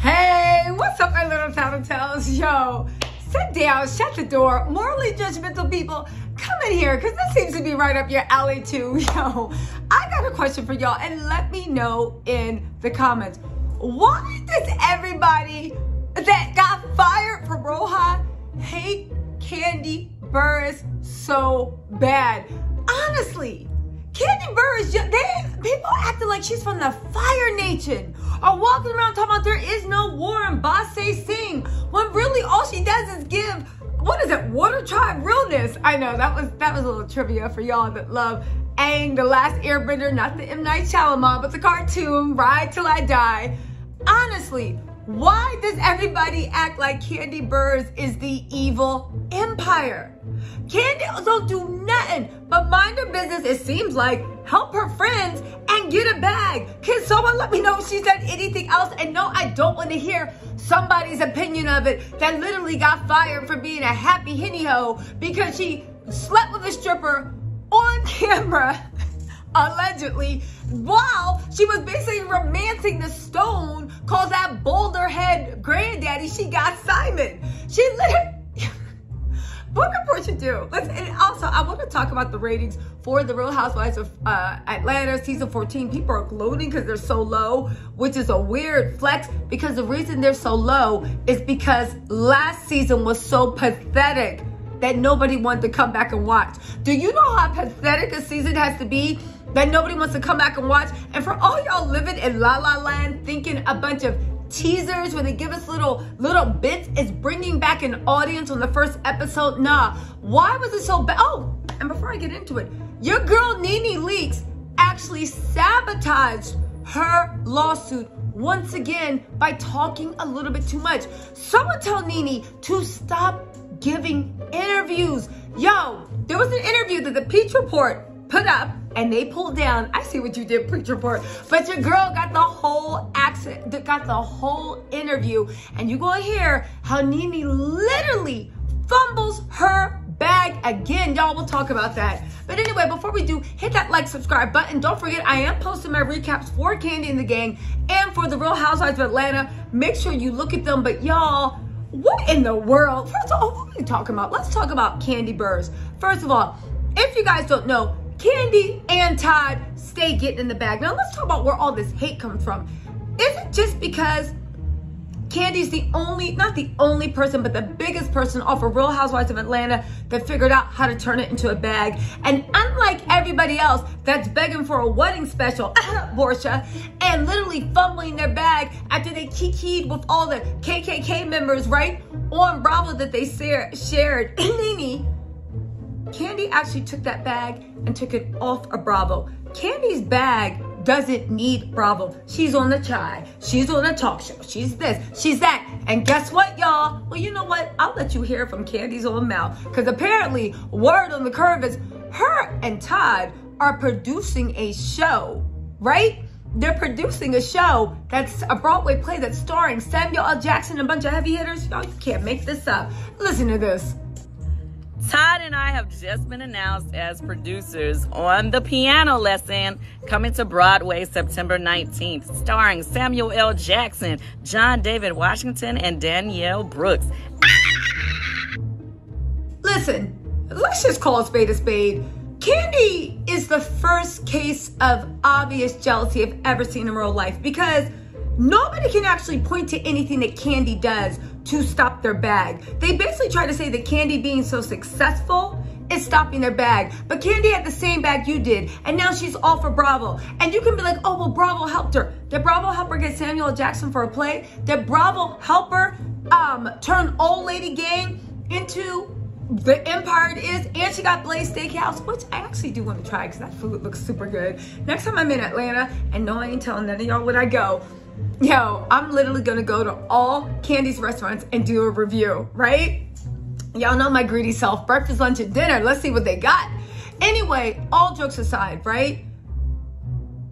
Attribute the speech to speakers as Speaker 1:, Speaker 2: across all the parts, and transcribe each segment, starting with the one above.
Speaker 1: Hey, what's up, my little Tattle Tells? Yo, sit down, shut the door. Morally judgmental people, come in here, because this seems to be right up your alley, too. Yo, I got a question for y'all, and let me know in the comments. Why does everybody that got fired from RHOA hate Kandi Burruss so bad? Honestly, Kandi Burruss, people acting like she's from the Fire Nation, or walking around talking about there is no war and boss say sing, when really all she does is give, what is it, Water Tribe realness. I know, that was a little trivia for y'all that love Aang, the Last Airbender, not the M. Night Shyamalan, but the cartoon, Ride Till I Die. Honestly, why does everybody act like Kandi Burruss is the evil empire? Kandi don't do nothing but mind her business, it seems like, help her friends, and get a bag. Can someone let me know if she's done anything else? And no, I don't want to hear somebody's opinion of it that literally got fired for being a happy henny hoe because she slept with a stripper on camera, allegedly, while she was basically romancing the stone called that boulder head granddaddy she got Simon. She literally... What did Porsha do? And also, I want to talk about the ratings for The Real Housewives of Atlanta season 14. People are gloating because they're so low, which is a weird flex, because the reason they're so low is because last season was so pathetic that nobody wanted to come back and watch. Do you know how pathetic a season has to be that nobody wants to come back and watch? And for all y'all living in La La Land thinking a bunch of teasers where they give us little bits is bringing back an audience on the first episode, nah. Why was it so bad? Oh, and before I get into it, your girl Nene Leakes actually sabotaged her lawsuit once again by talking a little bit too much. Someone tell Nene to stop giving interviews. Yo, there was an interview that the Peach Report put up and they pulled down. I see what you did, Peach Report. But your girl got the whole got the whole interview, and you gonna hear how Nene literally fumbles her bag again. Y'all will talk about that. But anyway, before we do, hit that like, subscribe button. Don't forget, I am posting my recaps for Kandi and the Gang and for The Real Housewives of Atlanta. Make sure you look at them. But y'all, what in the world? First of all, what are we talking about? Let's talk about Kandi Burruss. First of all, if you guys don't know, Kandi and Todd stay getting in the bag. Now let's talk about where all this hate comes from. Is it just because Kandi's the only, not the only person, but the biggest person off of Real Housewives of Atlanta that figured out how to turn it into a bag? And unlike everybody else that's begging for a wedding special, Porsha, and literally fumbling their bag after they kikied with all the KKK members, right, on Bravo that they shared, Nene, Kandi actually took that bag and took it off of Bravo. Kandi's bag doesn't need Bravo. She's on the chai. She's on a talk show. She's this. She's that. And guess what, y'all? Well, you know what? I'll let you hear from Kandi's own mouth. Because apparently, word on the curve is her and Todd are producing a show, right? They're producing a show that's a Broadway play that's starring Samuel L. Jackson and a bunch of heavy hitters. Y'all, you can't make this up. Listen to this.
Speaker 2: Todd and I have just been announced as producers on The Piano Lesson, coming to Broadway September 19th, starring Samuel L. Jackson, John David Washington, and Danielle Brooks.
Speaker 1: Listen, let's just call a spade a spade. Kandi is the first case of obvious jealousy I've ever seen in real life, because nobody can actually point to anything that Kandi does to stop their bag. They basically try to say that Kandi being so successful is stopping their bag. But Kandi had the same bag you did, and now she's all for Bravo. And you can be like, oh, well, Bravo helped her. Did Bravo help her get Samuel L. Jackson for a play? Did Bravo help her turn Old Lady Gang into the empire it is? And she got Blaze Steakhouse, which I actually do want to try because that food looks super good. Next time I'm in Atlanta, and no, I ain't telling none of y'all when I go, yo, I'm literally gonna go to all Kandi's restaurants and do a review, right? Y'all know my greedy self. Breakfast, lunch, and dinner. Let's see what they got. Anyway, all jokes aside, right?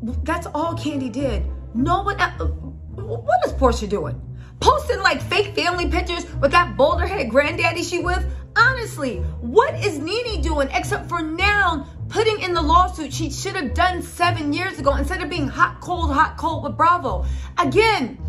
Speaker 1: That's all Kandi did. No one else. What is Porsha doing? Posting like fake family pictures with that boulder head granddaddy she with? Honestly, what is Nene doing except for now putting in the lawsuit she should have done 7 years ago instead of being hot, cold with Bravo? Again,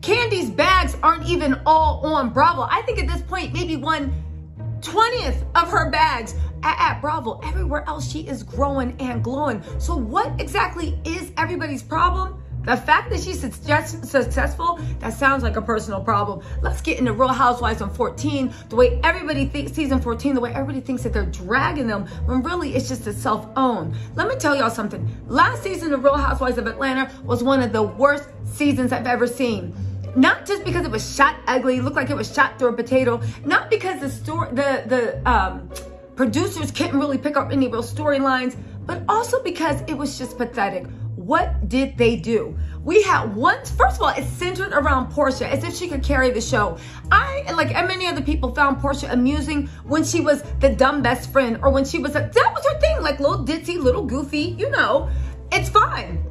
Speaker 1: Kandi's bags aren't even all on Bravo. I think at this point, maybe 1/20th of her bags at Bravo. Everywhere else, she is growing and glowing. So what exactly is everybody's problem? The fact that she's successful, that sounds like a personal problem. Let's get into Real Housewives on 14. The way everybody thinks, season 14, the way everybody thinks that they're dragging them, when really it's just a self-own. Let me tell y'all something. Last season of Real Housewives of Atlanta was one of the worst seasons I've ever seen. Not just because it was shot ugly, looked like it was shot through a potato. Not because the producers couldn't really pick up any real storylines, but also because it was just pathetic. What did they do? We had first of all, it's centered around Porsha, as if she could carry the show. I, like many other people, found Porsha amusing when she was the dumb best friend, or when she was, that was her thing, like little ditzy, little goofy, you know, it's fine.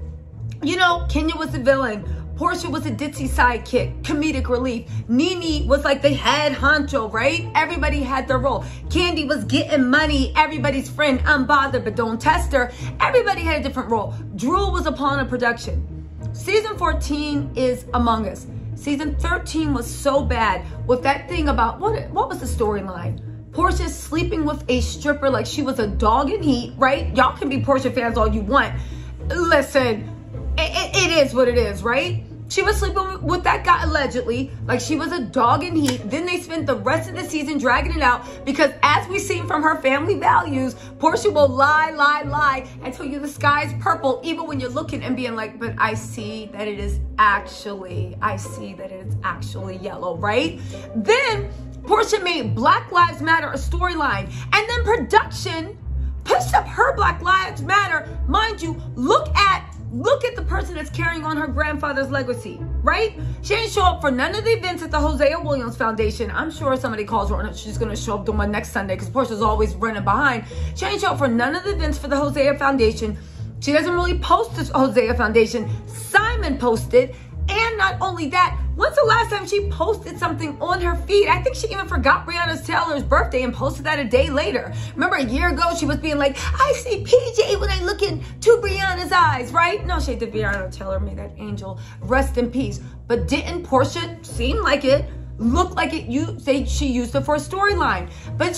Speaker 1: You know, Kenya was the villain. Porsha was a ditzy sidekick, comedic relief. Nene was like the head honcho, right? Everybody had their role. Kandi was getting money, everybody's friend, unbothered, but don't test her. Everybody had a different role. RHOA was a pawn of production. Season 14 is Among Us. Season 13 was so bad with that thing about, what was the storyline? Porsha sleeping with a stripper like she was a dog in heat, right? Y'all can be Porsha fans all you want. Listen, it is what it is, right? She was sleeping with that guy allegedly, like she was a dog in heat. Then they spent the rest of the season dragging it out because, as we've seen from her family values, Porsha will lie and tell you the sky's purple, even when you're looking and being like, but I see that it is actually yellow, right? Then Porsha made Black Lives Matter a storyline, and then production pushed up her Black Lives Matter. Mind you, look at the person that's carrying on her grandfather's legacy, right? She didn't show up for none of the events at the Hosea Williams Foundation. I'm sure somebody calls her and she's going to show up to my next Sunday because Porsha's always running behind. She didn't show up for none of the events for the Hosea Foundation. She doesn't really post the Hosea Foundation. Simon posted. And not only that, when's the last time she posted something on her feed? I think she even forgot Breonna Taylor's birthday and posted that a day later. Remember a year ago, she was being like, I see PJ when I look into Breonna's eyes, right? No shade to Breonna Taylor, may that angel rest in peace. But didn't Porsha seem like it? Looked like it, she used it for a storyline. But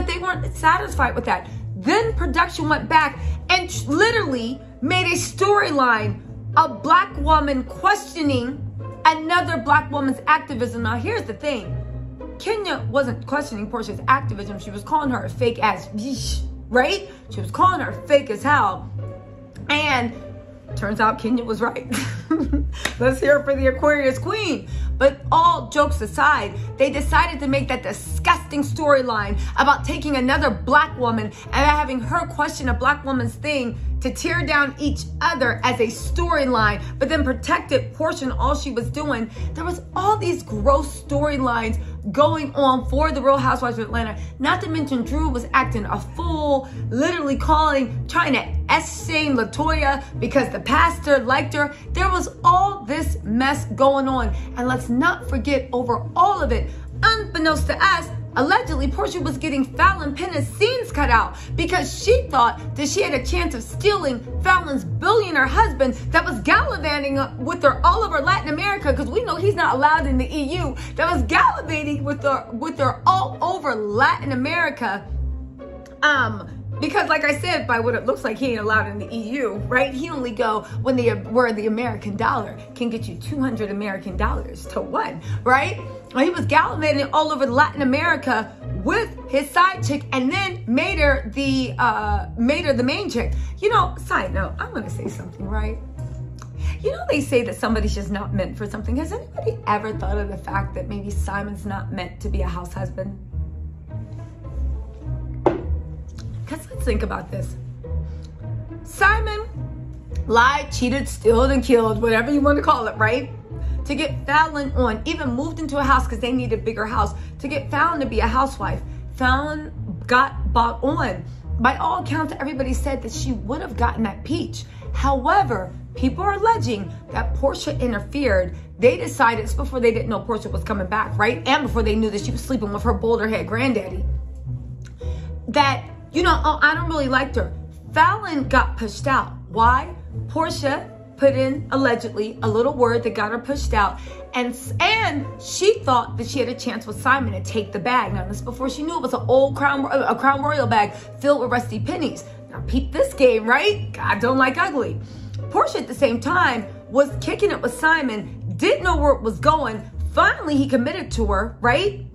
Speaker 1: they weren't satisfied with that. Then production went back and literally made a storyline, a Black woman questioning another Black woman's activism. Now, here's the thing. Kenya wasn't questioning Porsha's activism. She was calling her a fake ass bitch, right? She was calling her fake as hell. And turns out Kenya was right. Let's hear it for the Aquarius Queen. But all jokes aside, they decided to make that disgusting storyline about taking another Black woman and having her question a Black woman's thing to tear down each other as a storyline, but then protected Porsha. All she was doing, there was all these gross storylines going on for the Real Housewives of Atlanta. Not to mention Drew was acting a fool, literally trying to S-shame LaToya because the pastor liked her. There was all this mess going on. And let's not forget, over all of it, unbeknownst to us, allegedly Porsha was getting Fallon Penna's scenes cut out because she thought that she had a chance of stealing Fallon's billionaire husband that was gallivanting with her all over Latin America, because we know he's not allowed in the EU, that was gallivanting with her all over Latin America. Because like I said, by what it looks like, he ain't allowed in the EU, right? He only go where the American dollar can get you 200 American dollars to one, right? Well, he was gallivanting all over Latin America with his side chick, and then made her the main chick. You know, side note, I'm gonna say something, right? You know, they say that somebody's just not meant for something. Has anybody ever thought of the fact that maybe Simon's not meant to be a house husband? Because let's think about this. Simon lied, cheated, stealed, and killed, whatever you want to call it, right? To get Fallon on, even moved into a house because they needed a bigger house, to get Fallon to be a housewife. Fallon got bought on. By all accounts, everybody said that she would have gotten that peach. However, people are alleging that Porsha interfered. They decided, it's before they didn't know Porsha was coming back, right? And before they knew that she was sleeping with her boulder head granddaddy. That, you know, oh, I don't really like her. Fallon got pushed out. Why? Porsha put in, allegedly, a little word that got her pushed out. And she thought that she had a chance with Simon to take the bag. Now, this before she knew it was an old Crown Royal bag filled with rusty pennies. Now, peep this game, right? God don't like ugly. Porsha, at the same time, was kicking it with Simon, didn't know where it was going. Finally, he committed to her, right?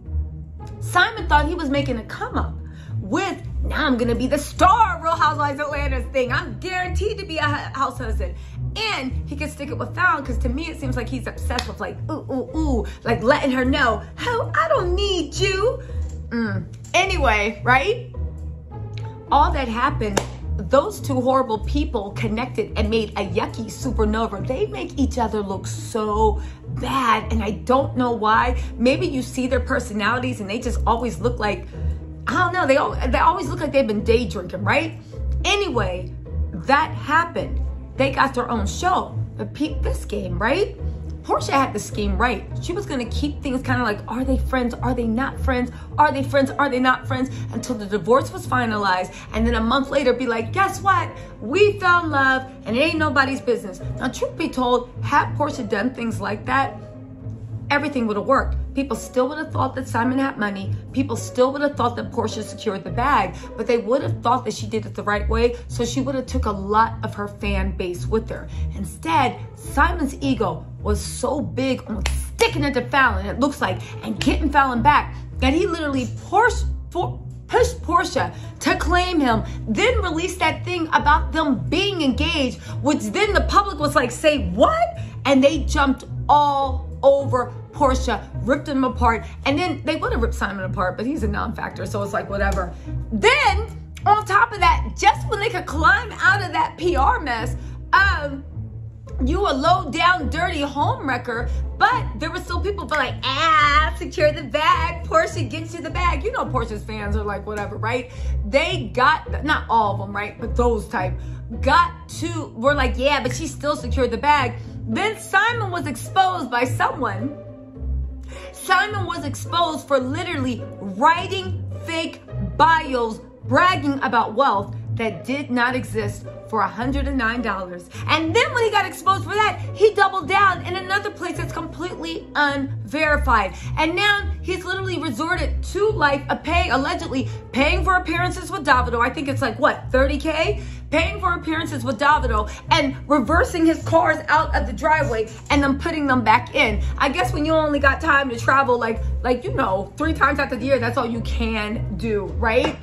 Speaker 1: Simon thought he was making a come up with, now I'm gonna be the star of Real Housewives of Atlanta's thing. I'm guaranteed to be a house husband. And he could stick it with Fallon, because to me it seems like he's obsessed with like, ooh, like letting her know, how I don't need you. Anyway, right? All that happened, those two horrible people connected and made a yucky supernova. They make each other look so bad, and I don't know why. Maybe you see their personalities and they just always look like, I don't know, they always look like they've been day drinking, right? Anyway, that happened. They got their own show. But peep this game, right? Porsha had the scheme right. She was gonna keep things kind of like, are they friends? Are they not friends? Are they friends? Are they not friends? Until the divorce was finalized. And then a month later be like, guess what? We fell in love and it ain't nobody's business. Now, truth be told, had Porsha done things like that, everything would have worked. People still would have thought that Simon had money. People still would have thought that Porsha secured the bag, but they would have thought that she did it the right way, so she would have took a lot of her fan base with her. Instead, Simon's ego was so big on sticking it to Fallon, it looks like, and getting Fallon back, that he literally pushed Porsha to claim him, then released that thing about them being engaged, which then the public was like, say what? And they jumped all over Porsha, ripped him apart, and then they would have ripped Simon apart, but he's a non-factor, so it's like whatever. Then, on top of that, just when they could climb out of that PR mess, you a low down, dirty homewrecker, but there were still people like, secure the bag, Porsha gets you the bag. You know Porsha's fans are like whatever, right? They got, not all of them, right, but those type, were like, yeah, but she still secured the bag. Then Simon was exposed by someone. Simon was exposed for literally writing fake bios, bragging about wealth that did not exist for $109. And then when he got exposed for that, he doubled down in another place that's completely unverified. And now he's literally resorted to like allegedly paying for appearances with Davido. I think it's like, what, 30K? Paying for appearances with Davido and reversing his cars out of the driveway and then putting them back in. I guess when you only got time to travel like you know, 3 times out of the year, that's all you can do, right?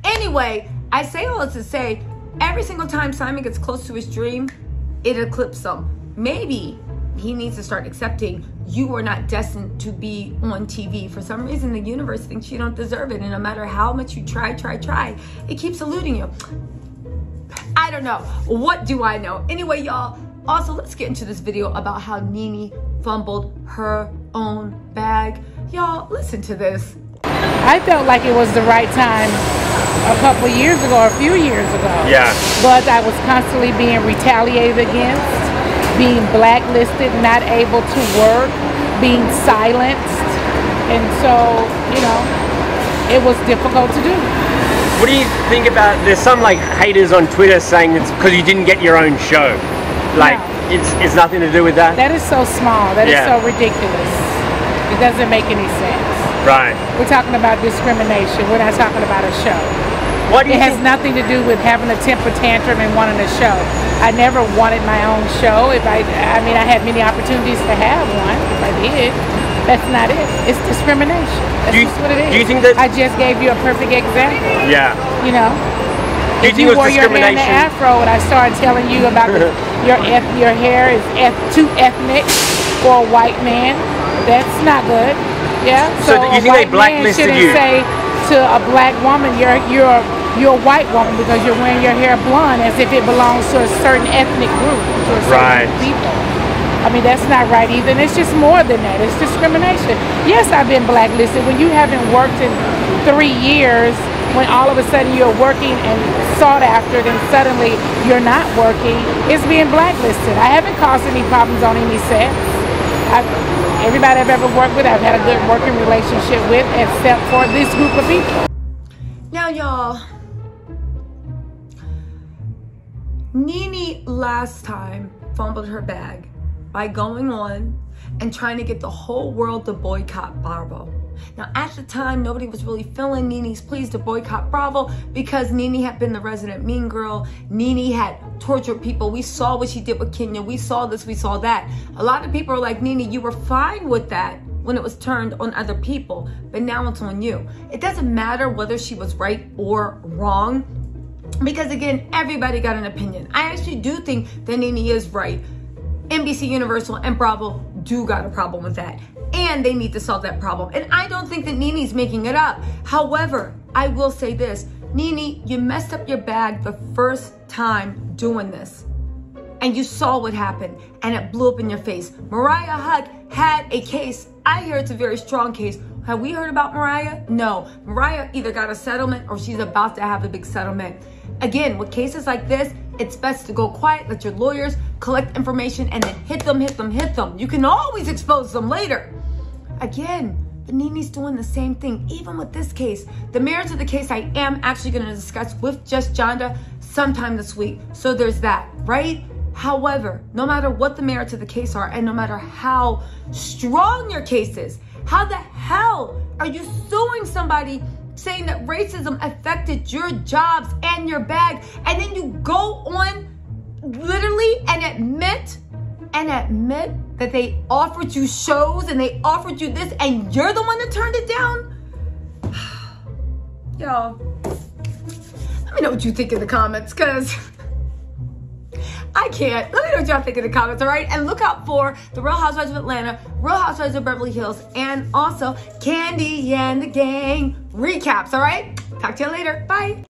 Speaker 1: Anyway, I say all this to say, every single time Simon gets close to his dream, it eclipses him. Maybe he needs to start accepting you are not destined to be on TV. For some reason, the universe thinks you don't deserve it. And no matter how much you try, it keeps eluding you. I don't know. What do I know? Anyway, y'all, also, let's get into this video about how Nene fumbled her own bag. Y'all, listen to this.
Speaker 3: I felt like it was the right time a couple of years ago, or a few years ago.
Speaker 4: Yeah.
Speaker 3: But I was constantly being retaliated against, being blacklisted, not able to work, being silenced. And so, you know, it was difficult to do.
Speaker 4: What do you think about, there's some like haters on Twitter saying it's because you didn't get your own show. Like, no. It's nothing to do with that?
Speaker 3: That is so small. That is so ridiculous. It doesn't make any sense.
Speaker 4: Right.
Speaker 3: We're talking about discrimination. We're not talking about a show.
Speaker 4: What do you
Speaker 3: It has nothing to do with having a temper tantrum and wanting a show. I never wanted my own show. I mean, I had many opportunities to have one. If I did, that's not it. It's discrimination. That's just what it is.
Speaker 4: Do you think that
Speaker 3: I just gave you a perfect example?
Speaker 4: Yeah.
Speaker 3: You know,
Speaker 4: Do you
Speaker 3: if
Speaker 4: think
Speaker 3: you
Speaker 4: it was
Speaker 3: wore your hair in the
Speaker 4: discrimination?
Speaker 3: afro and I started telling you about your hair is too ethnic for a white man, that's not good. Yeah.
Speaker 4: So you think they blacklisted you?
Speaker 3: Say to a black woman, you're a white woman because you're wearing your hair blonde, as if it belongs to a certain ethnic group, to a certain people. I mean, that's not right either. And it's just more than that. It's discrimination. Yes, I've been blacklisted. When you haven't worked in 3 years, when all of a sudden you're working and sought after, then suddenly you're not working, it's being blacklisted. I haven't caused any problems on any sets. Everybody I've ever worked with, I've had a good working relationship with, except for this group of people.
Speaker 1: Now, y'all, Nene last time fumbled her bag by going on and trying to get the whole world to boycott Bravo. Now, at the time, nobody was really feeling Nene's pleas to boycott Bravo because Nene had been the resident mean girl. Nene had tortured people. We saw what she did with Kenya. We saw this, we saw that. A lot of people are like, Nene, you were fine with that when it was turned on other people, but now it's on you. It doesn't matter whether she was right or wrong, because again, everybody got an opinion. I actually do think that Nene is right. NBC Universal and Bravo do got a problem with that, and they need to solve that problem. And I don't think that Nene's making it up. However, I will say this, Nene, you messed up your bag the first time doing this, and you saw what happened, and it blew up in your face. Mariah Huq had a case. I hear it's a very strong case. Have we heard about Mariah? No. Mariah either got a settlement or she's about to have a big settlement. Again, with cases like this, it's best to go quiet, let your lawyers collect information, and then hit them. You can always expose them later. Again, but Nene's doing the same thing, even with this case. The merits of the case I am actually going to discuss with Just Jonda sometime this week. So there's that, right? However, no matter what the merits of the case are, and no matter how strong your case is, how the hell are you suing somebody saying that racism affected your jobs and your bag, and then you go on literally and admit that they offered you shows and they offered you this, and you're the one that turned it down? Y'all, let me know what you think in the comments, because I can't. Let me know what y'all think in the comments, all right? And look out for the Real Housewives of Atlanta, Real Housewives of Beverly Hills, and also Kandi and the Gang recaps, all right? Talk to you later. Bye.